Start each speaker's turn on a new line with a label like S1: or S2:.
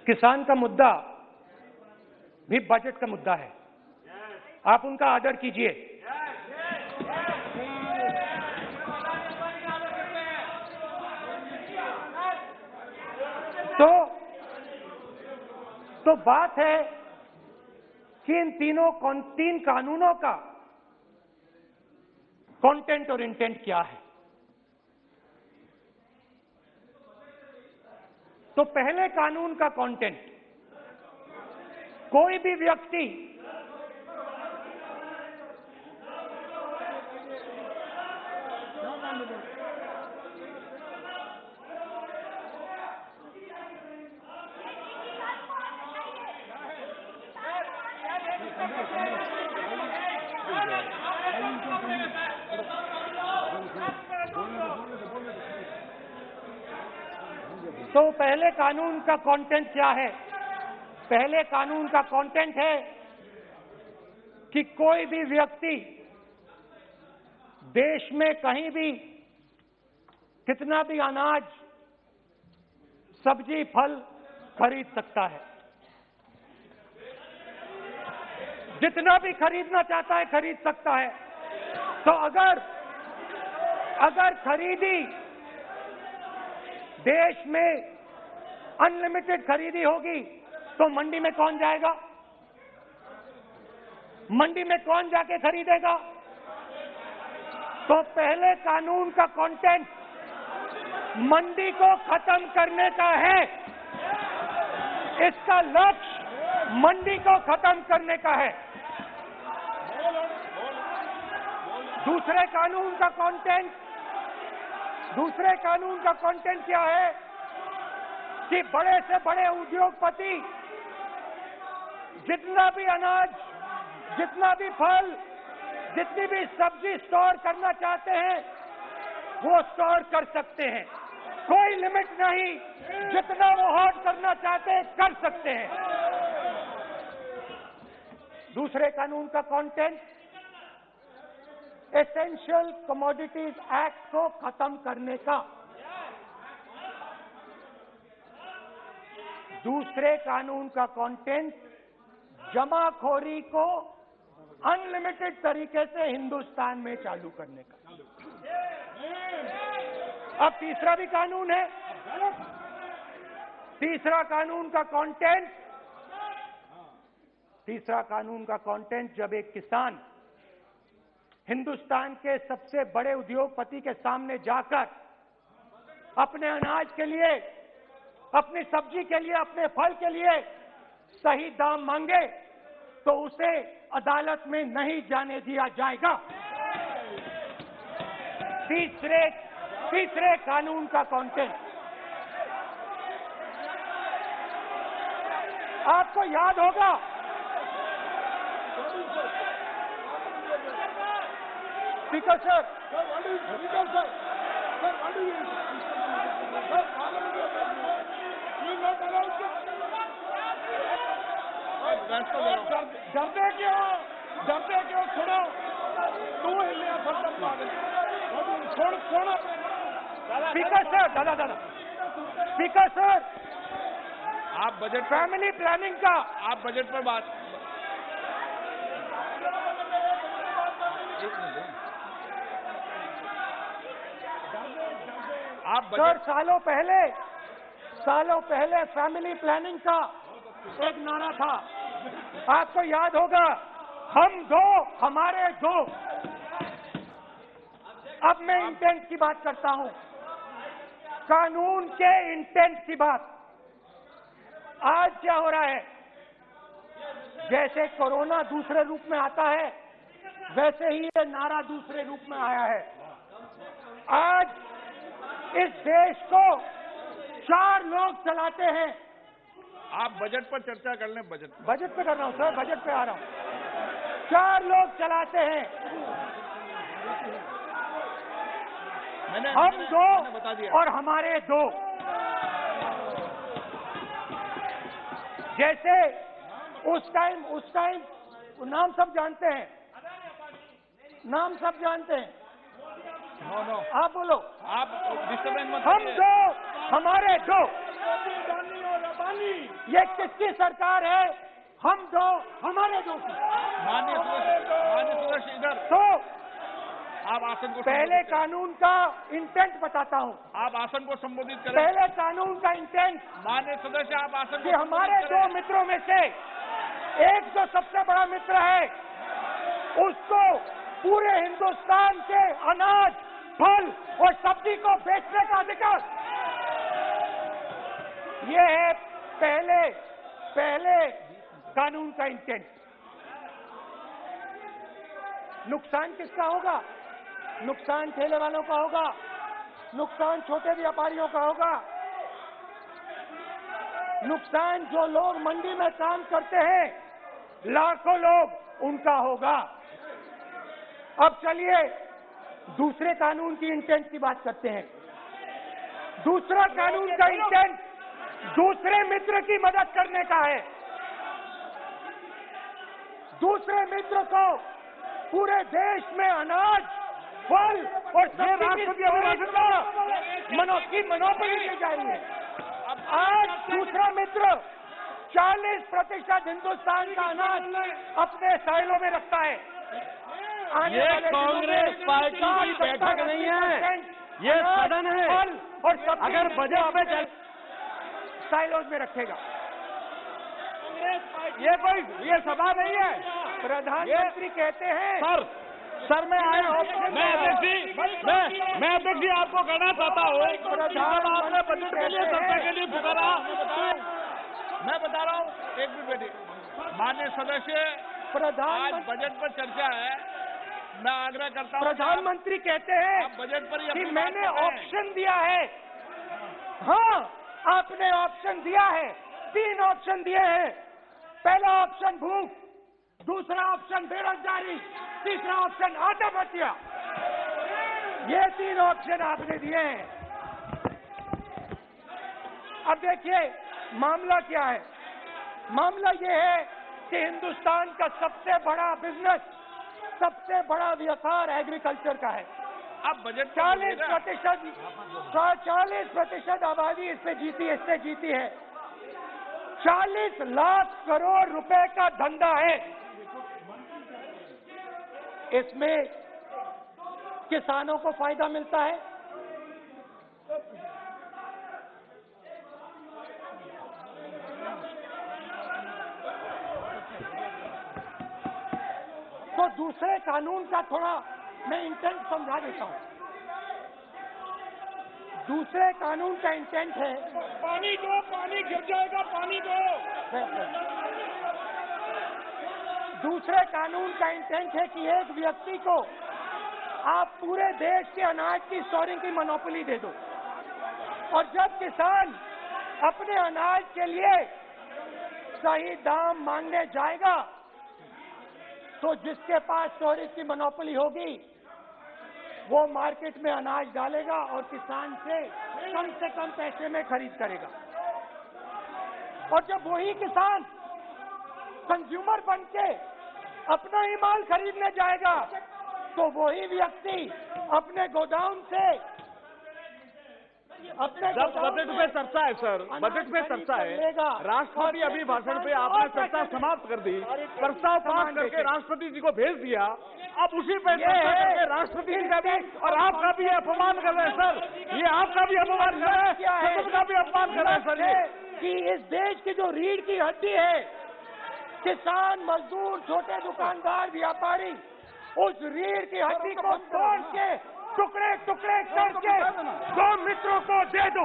S1: किसान का मुद्दा भी बजट का मुद्दा है। आप उनका आदर कीजिए। तो बात है कि इन तीन कानूनों का कंटेंट और इंटेंट क्या है। तो पहले कानून का कंटेंट, कोई भी व्यक्ति तो पहले कानून का कंटेंट क्या है? पहले कानून का कंटेंट है कि कोई भी व्यक्ति देश में कहीं भी कितना भी अनाज, सब्जी, फल खरीद सकता है। जितना भी खरीदना चाहता है खरीद सकता है। तो अगर खरीदी देश में अनलिमिटेड खरीदी होगी तो मंडी में कौन जाएगा? मंडी में कौन जाके खरीदेगा? तो पहले कानून का कंटेंट मंडी को खत्म करने का है। इसका लक्ष्य मंडी को खत्म करने का है। दूसरे कानून का कंटेंट क्या है कि बड़े से बड़े उद्योगपति जितना भी अनाज, जितना भी फल, जितनी भी सब्जी स्टोर करना चाहते हैं वो स्टोर कर सकते हैं। कोई लिमिट नहीं, जितना वो होल्ड करना चाहते हैं कर सकते हैं। दूसरे कानून का कंटेंट एसेंशियल कमोडिटीज एक्ट को खत्म करने का। दूसरे कानून का कंटेंट जमाखोरी को अनलिमिटेड तरीके से हिंदुस्तान में चालू करने का। अब तीसरा भी कानून है। तीसरा कानून का कंटेंट जब एक किसान हिंदुस्तान के सबसे बड़े उद्योगपति के सामने जाकर अपने अनाज के लिए, अपनी सब्जी के लिए, अपने फल के लिए सही दाम मांगे तो उसे अदालत में नहीं जाने दिया जाएगा। तीसरे कानून का कंटेंट आपको याद होगा, स्पीकर सर, डरते क्यों? छोड़ो, तू छोड़। स्पीकर सर, दादा स्पीकर सर,
S2: आप बजट,
S1: फैमिली प्लानिंग का,
S2: आप बजट पर बात, आप
S1: सर, सालों पहले फैमिली प्लानिंग का एक नारा था, आपको याद होगा, हम दो हमारे दो। अब मैं इंटेंट की बात करता हूं, कानून के इंटेंट की बात। आज क्या हो रहा है? जैसे कोरोना दूसरे रूप में आता है वैसे ही ये नारा दूसरे रूप में आया है। आज इस देश को 4 लोग चलाते हैं।
S2: आप बजट पर चर्चा कर लें।
S1: बजट पे कर रहा हूं सर, बजट पे आ रहा हूं। 4 लोग चलाते हैं, हम दो और हमारे दो। जैसे उस टाइम नाम सब जानते हैं,
S2: नो,
S1: आप बोलो।
S2: आप डिस्टर्बेंस मत
S1: हम
S2: करिए।
S1: दो हमारे दो। ये किसकी सरकार है? हम दो, हमारे दो की।
S2: माननीय सदस्य इधर
S1: तो
S2: आप आसन को
S1: पहले
S2: संबोधित करें।
S1: कानून का इंटेंट बताता हूं।
S2: आप आसन को संबोधित करें।
S1: पहले कानून का इंटेंट
S2: माननीय सदस्य आप आसन
S1: कि
S2: को
S1: हमारे
S2: संबोधित
S1: दो
S2: करें।
S1: मित्रों में से एक जो सबसे बड़ा मित्र है, उसको पूरे हिंदुस्तान के अनाज, फल और सब्जी को बेचने का अधिकार। ये है पहले कानून का इंटेंट। नुकसान किसका होगा? नुकसान ठेले वालों का होगा, नुकसान छोटे व्यापारियों का होगा, नुकसान जो लोग मंडी में काम करते हैं, लाखों लोग, उनका होगा। अब चलिए दूसरे कानून की इंटेंट की बात करते हैं। दूसरा कानून का इंटेंट दूसरे मित्र की मदद करने का है। दूसरे मित्र को पूरे देश में अनाज, फल और सब्जी की मोनोपोली दी जा रही है। आज दूसरा मित्र 40% हिंदुस्तान का अनाज अपने साइलों में रखता है।
S3: ये कांग्रेस पार्टी की बैठक नहीं है, ये सदन है।
S1: फल और सब्जी
S3: अगर बजट में
S1: साइलों में रखेगा।
S3: ये सभा नहीं है।
S1: प्रधानमंत्री कहते हैं
S3: सर मैं अध्यक्ष जी आपको कहना चाहता हूँ, आपने बजट के लिए चर्चा के लिए पुकारा।
S2: मैं बता रहा हूँ, एक मिनट बैठिए। माननीय सदस्य, आज बजट पर चर्चा है। मैं आग्रह करता हूँ,
S1: प्रधानमंत्री कहते हैं
S2: आप बजट पर ही
S1: कि
S2: अपनी
S1: मैंने
S2: बात करें।
S1: ऑप्शन दिया है। हाँ, आपने ऑप्शन दिया है। 3 ऑप्शन दिए हैं। पहला ऑप्शन भूख, दूसरा ऑप्शन बेरोजगारी, तीसरा ऑप्शन आत्महत्या। ये 3 ऑप्शन आपने दिए हैं। अब देखिए मामला क्या है। मामला ये है कि हिंदुस्तान का सबसे बड़ा बिजनेस, सबसे बड़ा व्यापार एग्रीकल्चर का है।
S2: अब बजट
S1: 40% आबादी इससे जीती है। 40 लाख करोड़ रुपए का धंधा है। इसमें किसानों को फायदा मिलता है, तो दूसरे कानून का थोड़ा मैं इंटेंट समझा देता हूं। दूसरे कानून का इंटेंट है,
S2: पानी दो, पानी गिर जाएगा, पानी दो।
S1: दूसरे कानून का इंटेंट है कि एक व्यक्ति को आप पूरे देश के अनाज की स्टोरिंग की मोनोपोली दे दो, और जब किसान अपने अनाज के लिए सही दाम मांगने जाएगा तो जिसके पास स्टोरेज की मोनोपोली होगी वो मार्केट में अनाज डालेगा और किसान से कम पैसे में खरीद करेगा। और जब वही किसान कंज्यूमर बन के अपना ही माल खरीदने जाएगा तो वही व्यक्ति अपने गोदाम से
S3: बजट पे चर्चा है सर, बजट पे चर्चा है। राष्ट्रपति अभी भाषण पे आपने चर्चा समाप्त कर दी, प्रस्ताव पास करके राष्ट्रपति जी को भेज दिया। अब उसी पे चर्चा करके राष्ट्रपति जी का भी और आपका भी अपमान कर रहे हैं सर। ये आपका भी अपमान कर रहे हैं, सदन का भी अपमान कर रहे हैं सर। ये
S1: कि इस देश की जो रीढ़ की हड्डी है, किसान, मजदूर, छोटे दुकानदार, व्यापारी, उस रीढ़ की हड्डी को तोड़ के टुकड़े टुकड़े करके 2 मित्रों को दे दो।